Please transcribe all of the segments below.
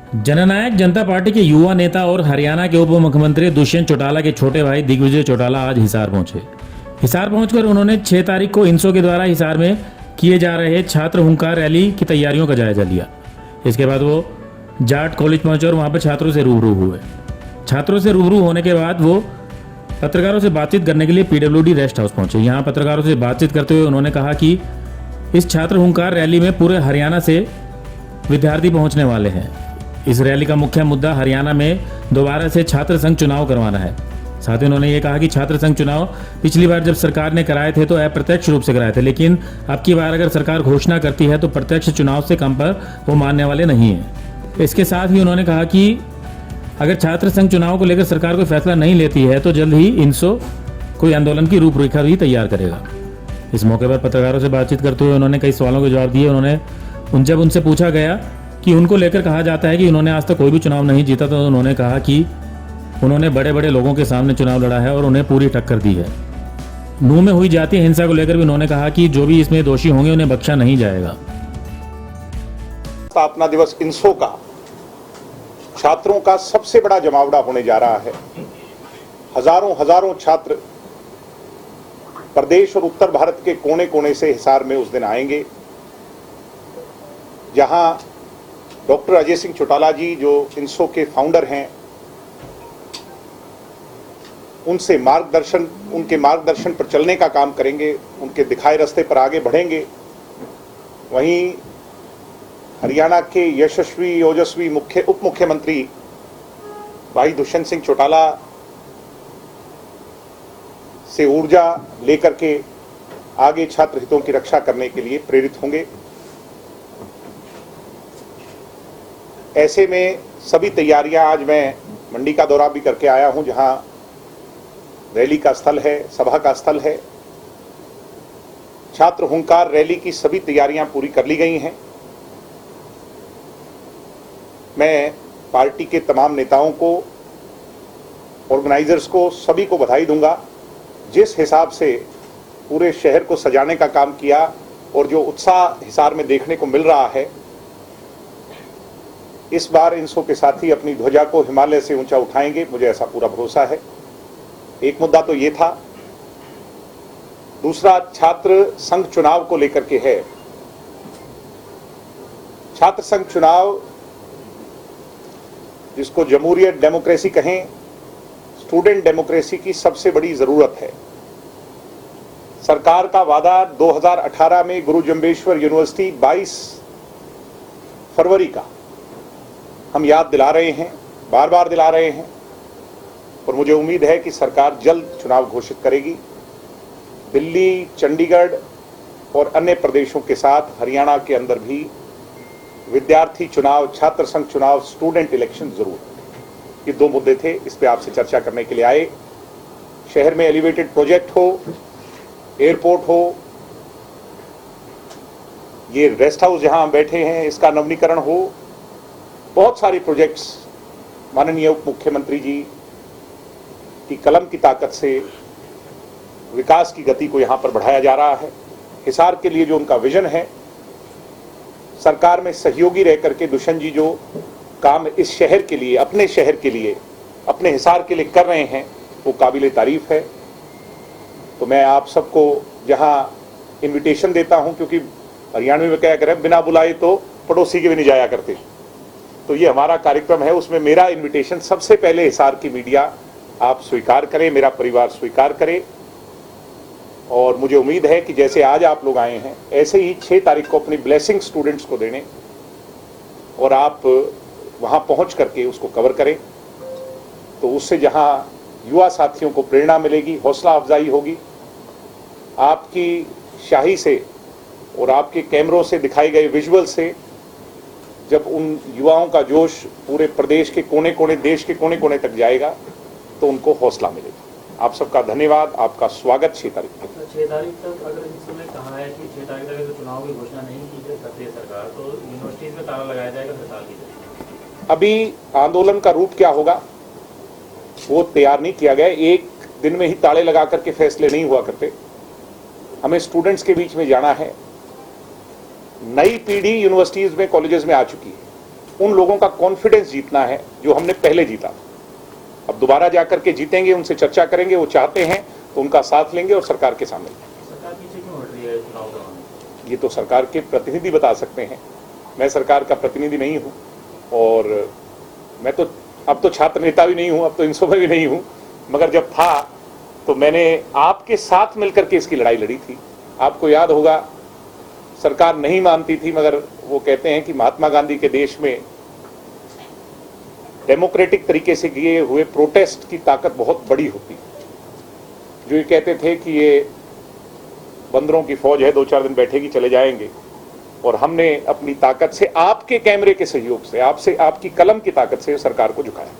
जननायक जनता party के युवा नेता और हरियाणा के उप मुख्यमंत्री दुष्यंत चौटाला के छोटे भाई दिग्विजय चौटाला आज हिसार पहुंचे। हिसार पहुंचकर उन्होंने 6 तारीख को इंसो के द्वारा हिसार में किए जा रहे छात्र हुंकार रैली की तैयारियों का जायजा लिया। इसके बाद वो जाट कॉलेज पहुंचे और वहां पर छात्रों से रूबरू हुए। छात्रों से रूबरू होने के बाद वो पत्रकारों से बातचीत करने के लिए पीडब्ल्यूडी रेस्ट हाउस पहुंचे। यहाँ पत्रकारों से बातचीत करते हुए उन्होंने कहा कि इस छात्र हुंकार रैली में पूरे हरियाणा से विद्यार्थी पहुंचने वाले हैं। इस रैली का मुख्य मुद्दा हरियाणा में दोबारा से छात्र संघ चुनाव करवाना है। साथ ही उन्होंने ये कहा कि छात्र संघ चुनाव पिछली बार जब सरकार ने कराए थे तो अप्रत्यक्ष रूप से कराए थे, लेकिन अब की बार अगर सरकार घोषणा करती है तो प्रत्यक्ष चुनाव से कम पर वो मानने वाले नहीं है। इसके साथ ही उन्होंने कहा कि अगर छात्र संघ चुनाव को लेकर सरकार कोई फैसला नहीं लेती है तो जल्द ही इंसो कोई आंदोलन की रूपरेखा भी तैयार करेगा। इस मौके पर पत्रकारों से बातचीत करते हुए उन्होंने कई सवालों के जवाब दिए। जब उनसे पूछा गया कि उनको लेकर कहा जाता है कि उन्होंने आज तक कोई भी चुनाव नहीं जीता, तो उन्होंने कहा कि उन्होंने बड़े बड़े लोगों के सामने चुनाव लड़ा है और उन्हें पूरी टक्कर दी है। नूह में हुई जातीय हिंसा को लेकर भी उन्होंने कहा कि जो भी इसमें दोषी होंगे उन्हें बख्शा नहीं जाएगा। स्थापना दिवस इंसो का छात्रों का सबसे बड़ा जमावड़ा होने जा रहा है। हजारों छात्र प्रदेश और उत्तर भारत के कोने कोने से हिसार में उस दिन आएंगे, जहां डॉक्टर अजय सिंह चौटाला जी जो इंसो के फाउंडर हैं, उनके मार्गदर्शन पर चलने का काम करेंगे, उनके दिखाए रास्ते पर आगे बढ़ेंगे। वहीं हरियाणा के यशस्वी ओजस्वी उप मुख्यमंत्री भाई दुष्यंत सिंह चौटाला से ऊर्जा लेकर के आगे छात्र हितों की रक्षा करने के लिए प्रेरित होंगे। ऐसे में सभी तैयारियां, आज मैं मंडी का दौरा भी करके आया हूं, जहां रैली का स्थल है, सभा का स्थल है। छात्र हुंकार रैली की सभी तैयारियां पूरी कर ली गई हैं। मैं पार्टी के तमाम नेताओं को, ऑर्गेनाइजर्स को, सभी को बधाई दूंगा। जिस हिसाब से पूरे शहर को सजाने का काम किया और जो उत्साह हिसार में देखने को मिल रहा है, इस बार इंसो के साथी अपनी ध्वजा को हिमालय से ऊंचा उठाएंगे, मुझे ऐसा पूरा भरोसा है। एक मुद्दा तो ये था। दूसरा छात्र संघ चुनाव को लेकर के है। छात्र संघ चुनाव, जिसको जमहूरियत डेमोक्रेसी कहें, स्टूडेंट डेमोक्रेसी की सबसे बड़ी जरूरत है। सरकार का वादा 2018 में गुरु जम्बेश्वर यूनिवर्सिटी 22 फरवरी का हम याद दिला रहे हैं, बार बार दिला रहे हैं, और मुझे उम्मीद है कि सरकार जल्द चुनाव घोषित करेगी। दिल्ली, चंडीगढ़ और अन्य प्रदेशों के साथ हरियाणा के अंदर भी विद्यार्थी चुनाव, छात्र संघ चुनाव, स्टूडेंट इलेक्शन जरूर। ये 2 मुद्दे थे, इस पे आपसे चर्चा करने के लिए आए। शहर में एलिवेटेड प्रोजेक्ट हो, एयरपोर्ट हो, ये रेस्ट हाउस जहां हम बैठे हैं इसका नवीनीकरण हो, बहुत सारी प्रोजेक्ट्स माननीय उप मुख्यमंत्री जी की कलम की ताकत से विकास की गति को यहां पर बढ़ाया जा रहा है। हिसार के लिए जो उनका विजन है, सरकार में सहयोगी रह करके दुष्यंत जी जो काम इस शहर के लिए, अपने शहर के लिए, अपने हिसार के लिए कर रहे हैं, वो काबिले तारीफ है। तो मैं आप सबको जहां इनविटेशन देता हूं, क्योंकि हरियाणवी में क्या करें, बिना बुलाए तो पड़ोसी के भी नहीं जाया करते, तो ये हमारा कार्यक्रम है, उसमें मेरा इनविटेशन सबसे पहले हिसार की मीडिया आप स्वीकार करें, मेरा परिवार स्वीकार करे। और मुझे उम्मीद है कि जैसे आज आप लोग आए हैं, ऐसे ही 6 तारीख को अपनी ब्लेसिंग स्टूडेंट्स को देने और आप वहां पहुंच करके उसको कवर करें, तो उससे जहां युवा साथियों को प्रेरणा मिलेगी, हौसला अफजाई होगी। आपकी शाही से और आपके कैमरों से दिखाए गए विजुअल से जब उन युवाओं का जोश पूरे प्रदेश के कोने कोने, देश के कोने कोने तक जाएगा, तो उनको हौसला मिलेगा। आप सबका धन्यवाद, आपका स्वागत 6 तारीख तक। 6 तारीख तक अगर इस समय कहा है कि 6 तारीख तक चुनाव की घोषणा नहीं की सकती है सरकार, तो यूनिवर्सिटीज में ताला लगाया जाएगा हड़ताल की। अभी आंदोलन का रूप क्या होगा वो तैयार नहीं किया गया। एक दिन में ही ताले लगा करके फैसले नहीं हुआ करते। हमें स्टूडेंट्स के बीच में जाना है। नई पीढ़ी यूनिवर्सिटीज में, कॉलेजेस में आ चुकी है। उन लोगों का कॉन्फिडेंस जीतना है जो हमने पहले जीता था। अब दोबारा जाकर के जीतेंगे, उनसे चर्चा करेंगे, वो चाहते हैं तो उनका साथ लेंगे और सरकार के सामने। सरकार पीछे क्यों हट रही है चुनाव करवाने? ये तो सरकार के प्रतिनिधि बता सकते हैं, मैं सरकार का प्रतिनिधि नहीं हूँ, और मैं तो अब तो छात्र नेता भी नहीं हूँ, अब तो इंसो में भी नहीं हूँ, मगर जब था तो मैंने आपके साथ मिलकर के इसकी लड़ाई लड़ी थी। आपको याद होगा, सरकार नहीं मानती थी, मगर वो कहते हैं कि महात्मा गांधी के देश में डेमोक्रेटिक तरीके से किए हुए प्रोटेस्ट की ताकत बहुत बड़ी होती है। जो ये कहते थे कि ये बंदरों की फौज है, 2-4 दिन बैठेगी चले जाएंगे, और हमने अपनी ताकत से, आपके कैमरे के सहयोग से, आपसे, आपकी कलम की ताकत से सरकार को झुकाया।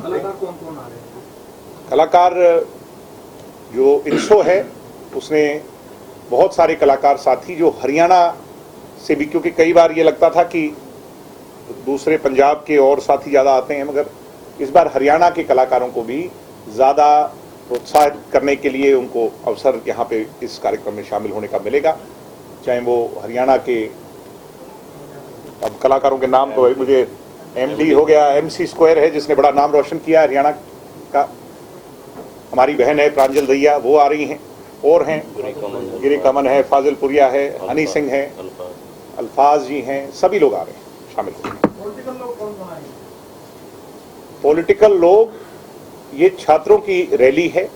कलाकार कौन कौन आ रहे हैं? कलाकार जो इंसो है उसने बहुत सारे कलाकार साथी जो हरियाणा से भी, क्योंकि कई बार ये लगता था कि दूसरे पंजाब के और साथी ज़्यादा आते हैं, मगर इस बार हरियाणा के कलाकारों को भी ज़्यादा प्रोत्साहित करने के लिए उनको अवसर यहाँ पे इस कार्यक्रम में शामिल होने का मिलेगा। चाहे वो हरियाणा के, अब कलाकारों के नाम तो मुझे एमडी हो गया, MC स्क्वायर है जिसने बड़ा नाम रोशन किया हरियाणा का, हमारी बहन है प्रांजल दैया, वो आ रही हैं, और हैं गिरी कमन है, फाजिल पुरिया है, हनी सिंह है, अल्फाज जी हैं, सभी लोग आ रहे हैं, शामिल हो रहे हैं। पॉलिटिकल लोग कौन कौन आएंगे? पॉलिटिकल लोग, ये छात्रों की रैली है,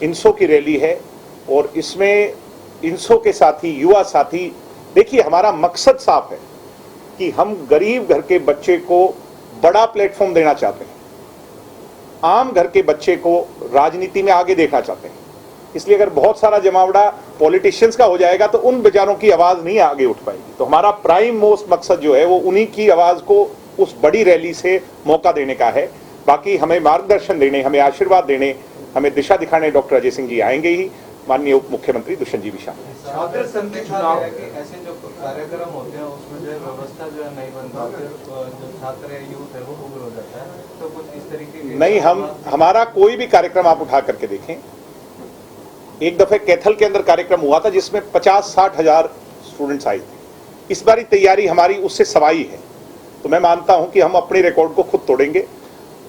इंसो की रैली है, और इसमें इंसो के साथी, युवा साथी, देखिए हमारा मकसद साफ है कि हम गरीब घर के बच्चे को बड़ा प्लेटफॉर्म देना चाहते हैं, आम घर के बच्चे को राजनीति में आगे देखना चाहते हैं। इसलिए अगर बहुत सारा जमावड़ा पॉलिटिशियंस का हो जाएगा तो उन बेचारों की आवाज नहीं आगे उठ पाएगी। तो हमारा प्राइम मोस्ट मकसद जो है वो उन्हीं की आवाज को उस बड़ी रैली से मौका देने का है। बाकी हमें मार्गदर्शन देने, हमें आशीर्वाद देने, हमें दिशा दिखाने डॉक्टर अजय सिंह जी आएंगे ही, माननीय उप मुख्यमंत्री दुष्यंत जी भी शामिल हैं। छात्र संघ के चुनाव ऐसे जो कार्यक्रम होते हैं उसमें जो व्यवस्था जो है नहीं बन पाती, जो छात्र है, यूथ है, वो उग्र हो जाता है, तो कुछ इस तरीके की नहीं, हमारा कोई भी कार्यक्रम आप उठा करके देखें, एक दफे कैथल के अंदर कार्यक्रम हुआ था जिसमें 50-60 हजार स्टूडेंट्स आए थे। इस बारी तैयारी हमारी उससे सवाई है, तो मैं मानता हूं कि हम अपने रिकॉर्ड को खुद तोड़ेंगे।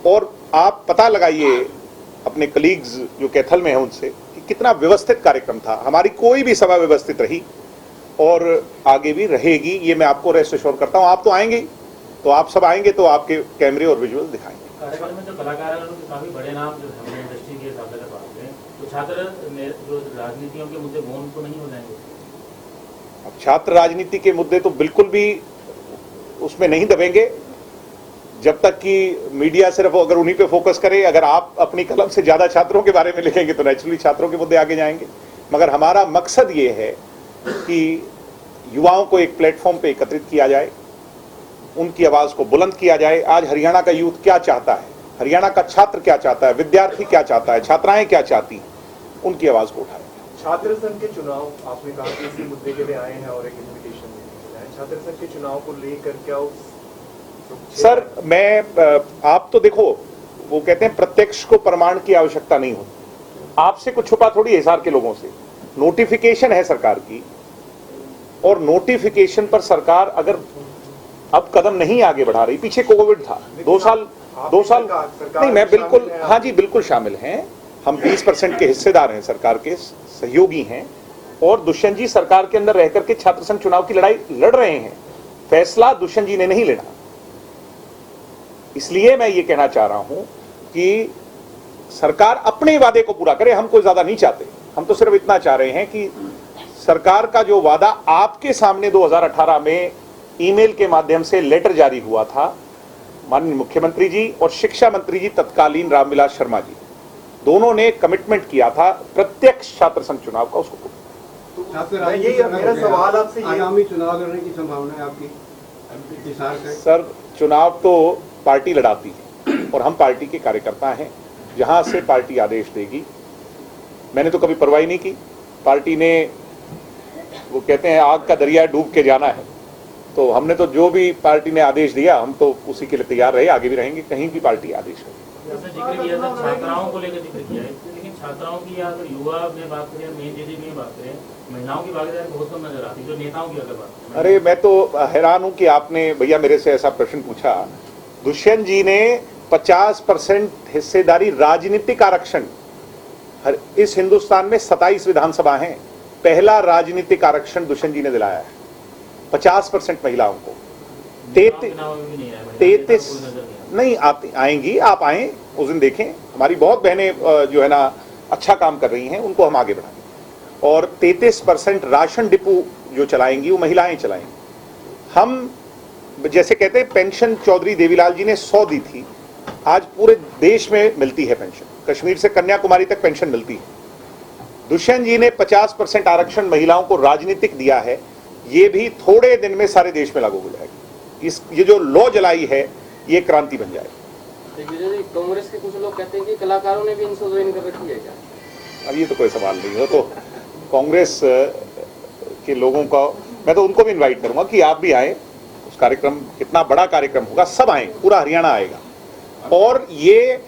और आप पता लगाइए अपने कलीग्स जो कैथल में हैं उनसे कि कितना व्यवस्थित कार्यक्रम था। हमारी कोई भी सभा व्यवस्थित रही और आगे भी रहेगी, ये मैं आपको रेस्ट एश्योर करता हूं। आप तो आएंगे, तो आप सब आएंगे तो आपके कैमरे और विजुअल दिखाएंगे। कार्यक्रम में जो कलाकार हैं उनके काफी बड़े नाम जो हमारे इंडस्ट्री के हिसाब से बात हैं, तो छात्र जो राजनीतियों के मुद्दे वो उनको नहीं हो जाएंगे? अब छात्र राजनीति के मुद्दे तो बिल्कुल भी उसमें नहीं दबेंगे जब तक कि मीडिया सिर्फ अगर उन्हीं पे फोकस करे। अगर आप अपनी कलम से ज्यादा छात्रों के बारे में लिखेंगे तो नेचुरली छात्रों के मुद्दे आगे जाएंगे। मगर हमारा मकसद ये है कि युवाओं को एक प्लेटफॉर्म पे एकत्रित किया जाए, उनकी आवाज को बुलंद किया जाए। आज हरियाणा का यूथ क्या चाहता है, हरियाणा का छात्र क्या चाहता है, विद्यार्थी क्या चाहता है, छात्राएं क्या चाहती हैं, उनकी आवाज को उठाएं। छात्र संघ के चुनाव, आपने कहा कि इसी मुद्दे के लिए आए हैं और एक इन्विटेशन देने के लिए आए। छात्र संघ के चुनाव को लेकर क्या सर, मैं आप तो देखो, वो कहते हैं प्रत्यक्ष को प्रमाण की आवश्यकता नहीं होती। आपसे कुछ छुपा थोड़ी है हिसार के लोगों से। नोटिफिकेशन है सरकार की, और नोटिफिकेशन पर सरकार अगर अब कदम नहीं आगे बढ़ा रही, पीछे कोविड था, 2 साल नहीं, मैं बिल्कुल, हाँ जी बिल्कुल शामिल हैं। हम 20% के हिस्सेदार हैं, सरकार के सहयोगी हैं, और दुष्यंत जी सरकार के अंदर रह करके छात्र संघ चुनाव की लड़ाई लड़ रहे हैं। फैसला दुष्यंत जी ने नहीं लेना। इसलिए मैं ये कहना चाह रहा हूं कि सरकार अपने वादे को पूरा करे। हम कोई ज्यादा नहीं चाहते, हम तो सिर्फ इतना चाह रहे हैं कि सरकार का जो वादा आपके सामने 2018 में ईमेल के माध्यम से लेटर जारी हुआ था, माननीय मुख्यमंत्री जी और शिक्षा मंत्री जी तत्कालीन रामविलास शर्मा जी दोनों ने कमिटमेंट किया था प्रत्यक्ष छात्र संघ चुनाव का, उसको मेरा सवाल आपसे ये, आगामी चुनाव लड़ने की संभावना है आपकी हिसार से? सर, चुनाव तो पार्टी लड़ाती है और हम पार्टी के कार्यकर्ता हैं। जहां से पार्टी आदेश देगी, मैंने तो कभी परवाह नहीं की। पार्टी ने, वो कहते हैं आग का दरिया डूब के जाना है, तो हमने तो जो भी पार्टी ने आदेश दिया हम तो उसी के लिए तैयार रहे, आगे भी रहेंगे, कहीं भी पार्टी आदेश है। जैसे जिक्र किया था छात्राओं को लेकर जिक्र किया है, लेकिन छात्राओं की या अगर युवा में बात करें, मेन जेडी में बात करें, महिलाओं की भागीदारी बहुत कम नजर आती है, जो नेताओं की अगर बात। अरे मैं तो हैरान हूं कि आपने भैया मेरे से ऐसा प्रश्न पूछा। दुष्यंत जी ने 50% हिस्सेदारी, राजनीतिक आरक्षण, इस हिंदुस्तान में 27 विधानसभा हैं, पहला राजनीतिक आरक्षण दुष्यंत जी ने दिलाया है 50% महिलाओं को। 33 नहीं आएंगी, आप आए उस दिन देखें, हमारी बहुत बहनें जो है ना अच्छा काम कर रही हैं, उनको हम आगे बढ़ाएंगे। और 33% राशन डिपो जो चलाएंगी वो महिलाएं चलाएंगी। हम जैसे कहते हैं पेंशन चौधरी देवीलाल जी ने 100 दी थी, आज पूरे देश में मिलती है पेंशन, कश्मीर से कन्याकुमारी तक पेंशन मिलती है। दुष्यंत जी ने 50% आरक्षण महिलाओं को राजनीतिक दिया है, ये भी थोड़े दिन में सारे देश में लागू हो जाएगी। ये जो लॉ जलाई है ये क्रांति बन जाएगी। विजय जी, कांग्रेस के कुछ लोग कहते हैं कि कलाकारों ने भी इनको ज्वाइन कर रखी है क्या? अब ये तो कोई सवाल नहीं हो, तो कांग्रेस के लोगों का मैं तो उनको भी इनवाइट करूंगा कि आप भी आए। उस कार्यक्रम, कितना बड़ा कार्यक्रम होगा, सब आए, पूरा हरियाणा आएगा। और ये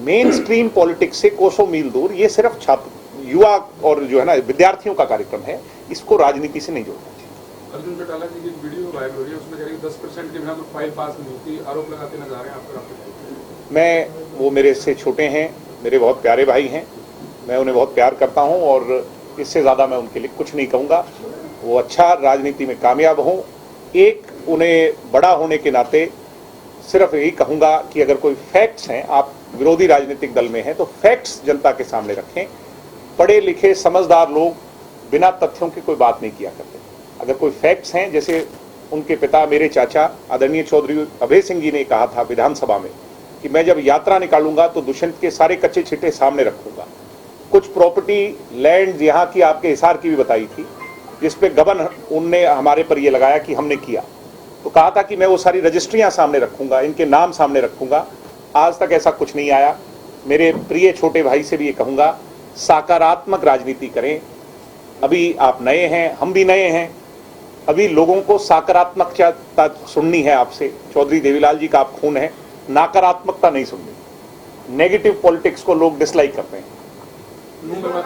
मेन स्ट्रीम पॉलिटिक्स से कोसों मील दूर, ये सिर्फ छात्र, युवा और जो है ना विद्यार्थियों का कार्यक्रम है, इसको राजनीति से नहीं जोड़ना चाहिए। अर्जुन चौटाला जी की वीडियो वायरल हो रही है, उसमें कह रहे हैं 10% के बिना तो फाइल पास नहीं होती, आरोप लगाते नजर आ रहे हैं आप पर। मैं, वो मेरे से छोटे हैं, मेरे बहुत प्यारे भाई हैं, मैं उन्हें बहुत प्यार करता हूं और इससे ज़्यादा मैं उनके लिए कुछ नहीं कहूँगा। वो अच्छा राजनीति में कामयाब हों। एक उन्हें बड़ा होने के नाते सिर्फ यही कहूँगा कि अगर कोई फैक्ट्स हैं, आप विरोधी राजनीतिक दल में हैं तो फैक्ट्स जनता के सामने रखें। पढ़े लिखे समझदार लोग बिना तथ्यों की कोई बात नहीं किया करते। अगर कोई फैक्ट्स हैं, जैसे उनके पिता मेरे चाचा आदरणीय चौधरी अभय सिंह जी ने कहा था विधानसभा में कि मैं जब यात्रा निकालूंगा तो दुष्यंत के सारे कच्चे छिट्टे सामने रखूंगा। कुछ प्रॉपर्टी लैंड यहाँ की, आपके हिसार की भी बताई थी, जिसपे गबन उनने हमारे पर ये लगाया कि हमने किया, तो कहा था कि मैं वो सारी रजिस्ट्रियां सामने रखूंगा, इनके नाम सामने रखूंगा। आज तक ऐसा कुछ नहीं आया। मेरे प्रिय छोटे भाई से भी ये कहूंगा, सकारात्मक राजनीति करें। अभी आप नए हैं, हम भी नए हैं, अभी लोगों को सकारात्मकता सुननी है आपसे। चौधरी देवीलाल जी का आप खून है, नकारात्मकता नहीं सुननी। नेगेटिव पॉलिटिक्स को लोग डिसलाइक करते हैं। कहना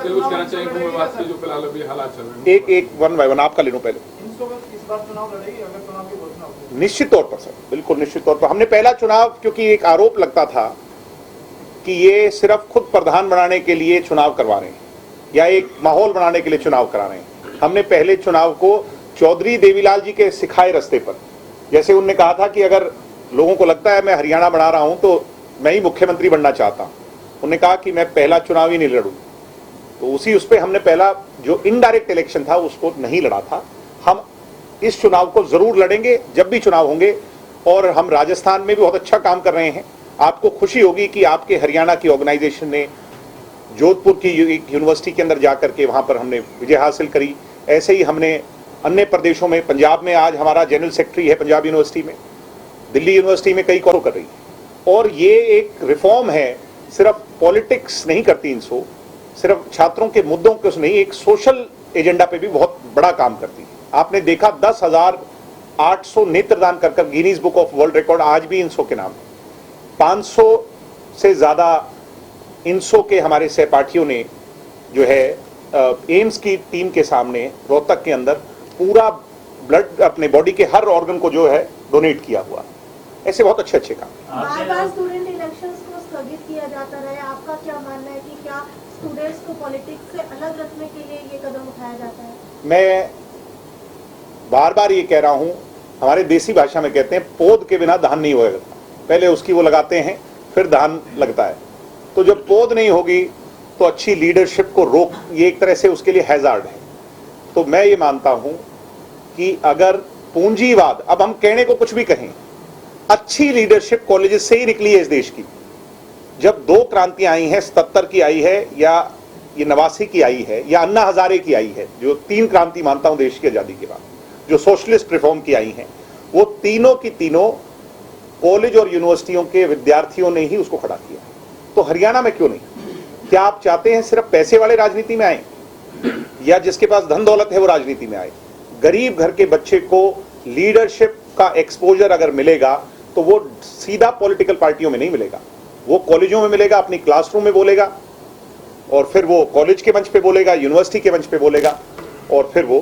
चाहेंगे बात की जो फिलहाल अभी हालात चल रहे हैं। एक वन बाय वन आपका ले लो पहले। इस बार चुनाव लड़ेगी अगर चुनाव की घोषणा होती है? निश्चित तौर पर सर, बिल्कुल निश्चित तौर पर। हमने पहला चुनाव, क्योंकि एक आरोप लगता था कि ये सिर्फ खुद प्रधान बनाने के लिए चुनाव करवा रहे हैं या एक माहौल बनाने के लिए चुनाव करा रहे हैं, हमने पहले चुनाव को चौधरी देवीलाल जी के सिखाए रास्ते पर, जैसे उनने कहा था कि अगर लोगों को लगता है मैं हरियाणा बना रहा हूं तो मैं ही मुख्यमंत्री बनना चाहता हूं, उन्होंने कहा कि मैं पहला चुनाव ही नहीं लड़ूं, तो उस पर हमने पहला जो इनडायरेक्ट इलेक्शन था उसको नहीं लड़ा था। हम इस चुनाव को जरूर लड़ेंगे जब भी चुनाव होंगे। और हम राजस्थान में भी बहुत अच्छा काम कर रहे हैं। आपको खुशी होगी कि आपके हरियाणा की ऑर्गेनाइजेशन ने जोधपुर की एक यूनिवर्सिटी के अंदर जाकर के वहां पर हमने विजय हासिल करी। ऐसे ही हमने अन्य प्रदेशों में, पंजाब में आज हमारा जनरल सेक्रेटरी है पंजाब यूनिवर्सिटी में, दिल्ली यूनिवर्सिटी में कई कौर कर रही है। और ये एक रिफॉर्म है, सिर्फ पॉलिटिक्स नहीं करती इनसो, सिर्फ छात्रों के मुद्दों के नहीं, एक सोशल एजेंडा पे भी बहुत बड़ा काम करती है। आपने देखा 10,800 नेत्रदान कर Guinness book of world record आज भी इंसो के नाम, 500 से ज्यादा इंसो के हमारे सहपाठियों ने जो है एम्स की टीम के सामने रोहतक के अंदर पूरा ब्लड अपने बॉडी के हर ऑर्गन को जो है डोनेट किया हुआ। ऐसे बहुत अच्छे अच्छे काम। बार-बार स्टूडेंट इलेक्शंस को स्थगित किया जाता रहा, आपका क्या मानना है कि क्या स्टूडेंट्स को पॉलिटिक्स से अलग रखने के लिए ये कदम उठाया जाता है? मैं बार बार ये कह रहा हूं, हमारे देसी भाषा में कहते हैं पौध के बिना धान नहीं होगा, पहले उसकी वो लगाते हैं फिर धान लगता है। तो जब पौध नहीं होगी तो अच्छी लीडरशिप को रोक, ये एक तरह से उसके लिए हैजार्ड है। तो मैं ये मानता हूं कि अगर पूंजीवाद, अब हम कहने को कुछ भी कहें, अच्छी लीडरशिप कॉलेजेस से ही निकली है इस देश की। जब 2 क्रांतियां आई हैं, 77 की आई है या ये 89 की आई है या अन्ना हजारे की आई है, जो 3 क्रांति मानता हूं देश की आजादी के बाद, जो सोशलिस्ट रिफॉर्म की आई हैं, वो तीनों की तीनों कॉलेज और यूनिवर्सिटियों के विद्यार्थियों ने ही उसको खड़ा किया। तो हरियाणा में क्यों नहीं? क्या आप चाहते हैं सिर्फ पैसे वाले राजनीति में आए या जिसके पास धन दौलत है वो राजनीति में आए? गरीब घर के बच्चे को लीडरशिप का एक्सपोजर अगर मिलेगा तो वो सीधा पॉलिटिकल पार्टियों में नहीं मिलेगा, वो कॉलेजों में मिलेगा, अपनी क्लासरूम में बोलेगा और फिर वो कॉलेज के मंच पे बोलेगा, यूनिवर्सिटी के मंच पे बोलेगा। और फिर वो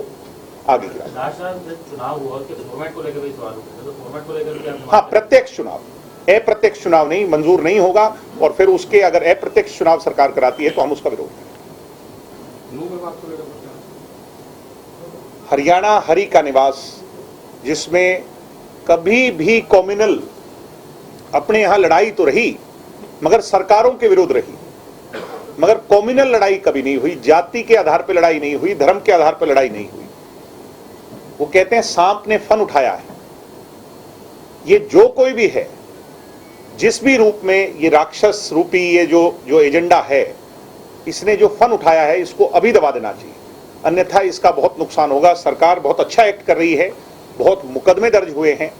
आगे की राजनीति। लास्ट टाइम जब चुनाव हुआ उसके फॉर्मेट को लेकर भी सवाल उठे थे, तो फॉर्मेट को लेकर भी आप हाँ, प्रत्यक्ष चुनाव, अप्रत्यक्ष चुनाव नहीं, मंजूर नहीं होगा। और फिर उसके अगर अप्रत्यक्ष चुनाव सरकार कराती है तो हम उसका विरोध करेंगे। नूह में बात को लेकर हरियाणा हरि का निवास, जिसमें कभी भी कम्युनल, अपने यहां लड़ाई तो रही मगर सरकारों के विरुद्ध रही, मगर कम्युनल लड़ाई कभी नहीं हुई, जाति के आधार पर लड़ाई नहीं हुई, धर्म के आधार पर लड़ाई नहीं हुई। वो कहते हैं सांप ने फन उठाया है। ये जो कोई भी है, जिस भी रूप में ये राक्षस रूपी ये जो एजेंडा है, इसने जो फन उठाया है, इसको अभी दबा देना चाहिए, अन्यथा इसका बहुत नुकसान होगा। सरकार बहुत अच्छा एक्ट कर रही है, बहुत मुकदमे दर्ज हुए हैं।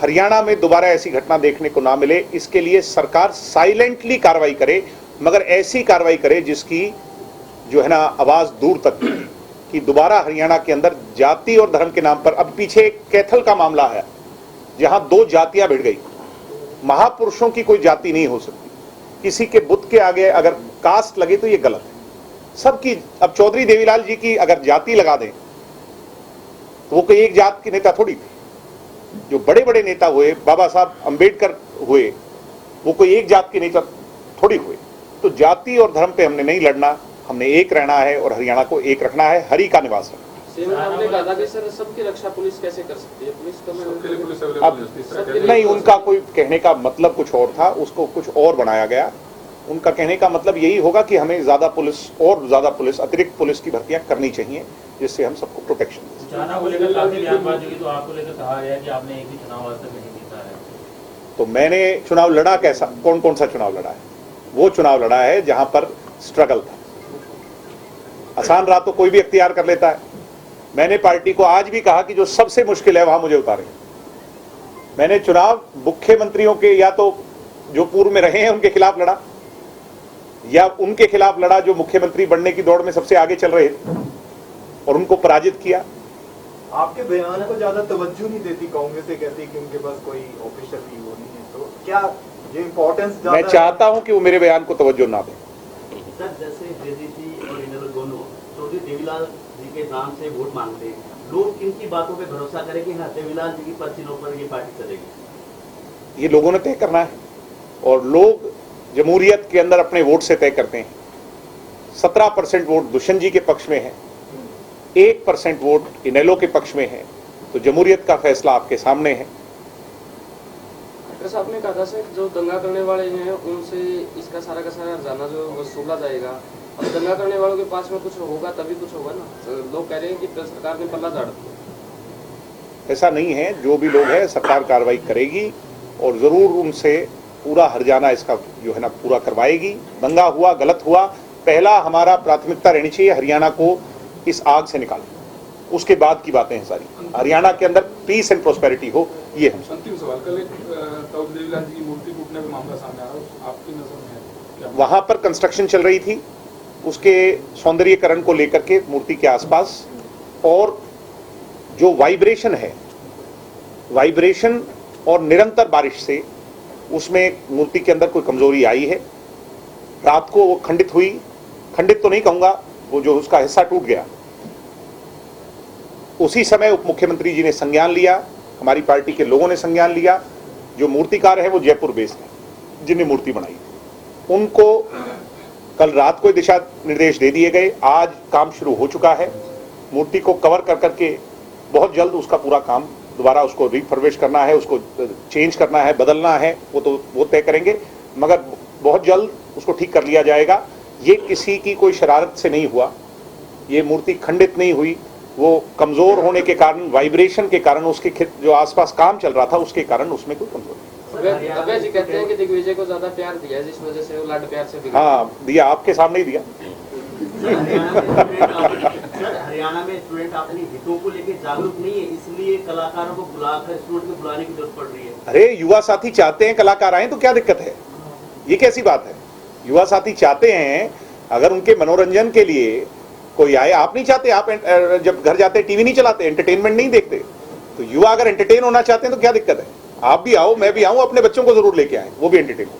हरियाणा में दोबारा ऐसी घटना देखने को ना मिले, इसके लिए सरकार साइलेंटली कार्रवाई करे, मगर ऐसी कार्रवाई करे जिसकी जो है ना आवाज दूर तक पहुंचे, कि दोबारा हरियाणा के अंदर जाति और धर्म के नाम पर, अब पीछे एक कैथल का मामला है जहां 2 जातियां भिड़ गई। महापुरुषों की कोई जाति नहीं हो सकती, किसी के बुत के आगे अगर कास्ट लगे तो ये गलत है सबकी। अब चौधरी देवीलाल जी की अगर जाति लगा दें तो वो कोई एक जात के नेता थोड़ी थे। जो बड़े बड़े नेता हुए, बाबा साहब अंबेडकर हुए, वो कोई एक जात के नेता थोड़ी हुए। तो जाति और धर्म पे हमने नहीं लड़ना, हमने एक रहना है और हरियाणा को एक रखना है, हरि का निवास रखना। सीएम साहब ने कहा था कि सर सबकी रक्षा पुलिस कैसे कर सकती है, पुलिस सबके लिए पुलिस अब अवेलेबल नहीं, उनका कोई कहने का मतलब कुछ और था, उसको कुछ और बनाया गया। उनका कहने का मतलब यही होगा कि हमें ज्यादा पुलिस और ज्यादा पुलिस, अतिरिक्त पुलिस की भर्तियां करनी चाहिए, जिससे हम सबको प्रोटेक्शन दें। जाना को लेकर काफी बयानबाजी हुई, तो आपको लेकर कहा गया कि आपने एक भी चुनाव आज तक नहीं जीता है। तो मैंने चुनाव लड़ा कैसा, कौन कौन सा चुनाव लड़ा है? वो चुनाव लड़ा है जहां पर स्ट्रगल था। आसान राह तो कोई भी अख्तियार कर लेता है। मैंने पार्टी को आज भी कहा कि जो सबसे मुश्किल है वहां मुझे उतारें। मैंने चुनाव मुख्यमंत्रियों के, या तो जो पूर्व में रहे हैं उनके खिलाफ लड़ा, या उनके खिलाफ लड़ा जो मुख्यमंत्री बनने की दौड़ में सबसे आगे चल रहे थे, और उनको पराजित किया। आपके बयान को ज्यादा तवज्जो नहीं देती कांग्रेस, से कहती है कि उनके पास कोई ऑफिशियल वो नहीं है, तो क्या ये इम्पोर्टेंस मैं चाहता हूं कि वो मेरे बयान को तवज्जो ना दें। सर, जैसे जेडीसी और इनर दोनों चौधरी देवीलाल जी के नाम से वोट मांगते हैं, लोग किनकी बातों पे भरोसा करें कि हाँ देवीलाल जी की पर्चियों पर ये पार्टी चलेगी? ये लोगों ने तय करना है, और लोग जमहूरियत के अंदर अपने वोट से तय करते हैं। 17% वोट दुष्यंत जी के पक्ष में है, 1% वोट इनेलो के पक्ष में है। तो जमहूरियत का फैसला आपके सामने है। डॉक्टर साहब ने कहा था सर, जो दंगा करने वाले हैं उनसे इसका सारा का सारा हर्जाना जो वसूला जाएगा। अब दंगा करने वालों के पास में कुछ होगा तभी कुछ होगा ना। तो लोग कह रहे हैं कि सरकार ने पल्ला झाड़ दिया। ऐसा नहीं है, जो भी लोग हैं सरकार कार्रवाई करेगी और जरूर उनसे पूरा हर्जाना इसका जो है ना पूरा करवाएगी। दंगा हुआ, गलत हुआ, पहला हमारा प्राथमिकता रहनी चाहिए हरियाणा को इस आग से निकालना, उसके बाद की बातें हैं सारी। हरियाणा के अंदर पीस एंड प्रोस्पेरिटी हो, ये हम अंतिम सवाल, कल एक चौधरी देवीलाल जी की मूर्ति टूटने का मामला सामने आ रहा है, आपकी नजर में है क्या? वहां पर कंस्ट्रक्शन चल रही थी, उसके सौंदर्यीकरण को लेकर के मूर्ति के आसपास, और जो वाइब्रेशन है, वाइब्रेशन और निरंतर बारिश से उसमें मूर्ति के अंदर कोई कमजोरी आई है। रात को वो खंडित हुई, खंडित तो नहीं कहूंगा, वो जो उसका हिस्सा टूट गया। उसी समय उप मुख्यमंत्री जी ने संज्ञान लिया, हमारी पार्टी के लोगों ने संज्ञान लिया। जो मूर्तिकार है वो जयपुर बेस्ड है, जिन्हें मूर्ति बनाई, उनको कल रात को दिशा निर्देश दे दिए गए। आज काम शुरू हो चुका है। मूर्ति को कवर कर करके बहुत जल्द उसका पूरा काम दोबारा उसको रिफर्बिश करना है, उसको चेंज करना है, बदलना है, वो तय करेंगे, मगर बहुत जल्द उसको ठीक कर लिया जाएगा। ये किसी की कोई शरारत से नहीं हुआ, ये मूर्ति खंडित नहीं हुई, वो कमजोर होने के कारण, वाइब्रेशन के कारण, उसके जो आसपास काम चल रहा था उसके कारण उसमें कोई कमजोरी। अभय जी कहते हैं कि दिग्विजय को ज्यादा प्यार दिया जिस वजह से वो लाड प्यार से बिगड़ा। हाँ दिया, आपके सामने ही दिया। हरियाणा में स्टूडेंट अपने हितों को लेकर जागरूक नहीं है, इसलिए कलाकारों को बुलाकर स्टूडेंट को बुलाने की जरूरत पड़ रही है। अरे युवा साथी चाहते हैं कलाकार आए, तो क्या दिक्कत है? ये कैसी बात है? युवा साथी चाहते हैं, अगर उनके मनोरंजन के लिए कोई आए। आप नहीं चाहते? आप जब घर जाते टीवी नहीं चलाते, एंटरटेनमेंट नहीं देखते? तो युवा अगर एंटरटेन होना चाहते हैं तो क्या दिक्कत है? आप भी आओ, मैं भी आऊं, अपने बच्चों को जरूर लेके आए, वो भी एंटरटेन हो।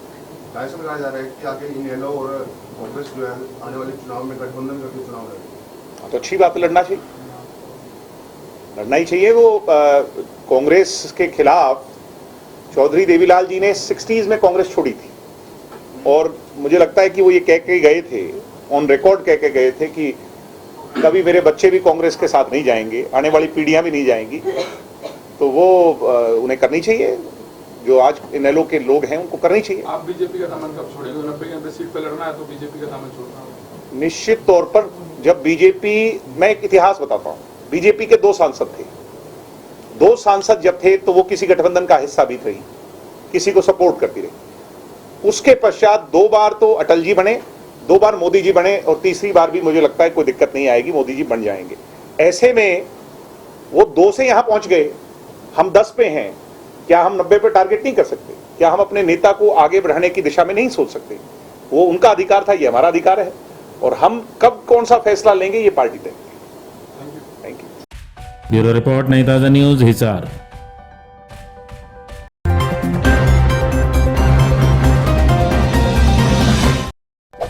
ऐसा बताया जा रहा है कि आगे इनेलो और कांग्रेस जो है आने वाले चुनाव में गठबंधन करके चुनाव लड़ेगी। तो अच्छी बात है, लड़ना चाहिए। लड़ना ही चाहिए। वो कांग्रेस के खिलाफ चौधरी देवीलाल जी ने 60s में कांग्रेस छोड़ी थी और मुझे लगता है कि वो ये कह के गए थे, ऑन रिकॉर्ड कह के गए थे कि कभी मेरे बच्चे भी कांग्रेस के साथ नहीं जाएंगे, आने वाली पीढ़ियां भी नहीं जाएंगी। तो वो उन्हें करनी चाहिए, जो आज इनेलो के लोग हैं उनको करनी चाहिए। आप बीजेपी का दामन कब छोड़ेंगे? 90 सीट पर लड़ना है तो बीजेपी का दामन छोड़ना होगा। निश्चित तौर पर जब बीजेपी, मैं एक इतिहास बताता हूं, बीजेपी के 2 सांसद थे, 2 सांसद जब थे तो वो किसी गठबंधन का हिस्सा भी रही, किसी को सपोर्ट करती रही। उसके पश्चात 2 बार तो अटल जी बने, 2 बार मोदी जी बने और तीसरी बार भी मुझे लगता है कोई दिक्कत नहीं आएगी, मोदी जी बन जाएंगे। ऐसे में वो 2 से यहां पहुंच गए, हम 10 पे हैं, क्या हम 90 पे टारगेट नहीं कर सकते? क्या हम अपने नेता को आगे बढ़ाने की दिशा में नहीं सोच सकते? वो उनका अधिकार था, ये हमारा अधिकार है, और हम कब कौन सा फैसला लेंगे ये पार्टी तय करेगी। Thank you. ब्यूरो रिपोर्ट, नई ताज़ा न्यूज़, हिसार।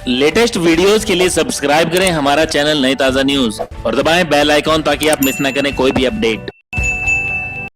लेटेस्ट वीडियोस के लिए सब्सक्राइब करें हमारा चैनल नई ताज़ा न्यूज़ और दबाएं बेल आइकॉन ताकि आप मिस ना करें कोई भी अपडेट।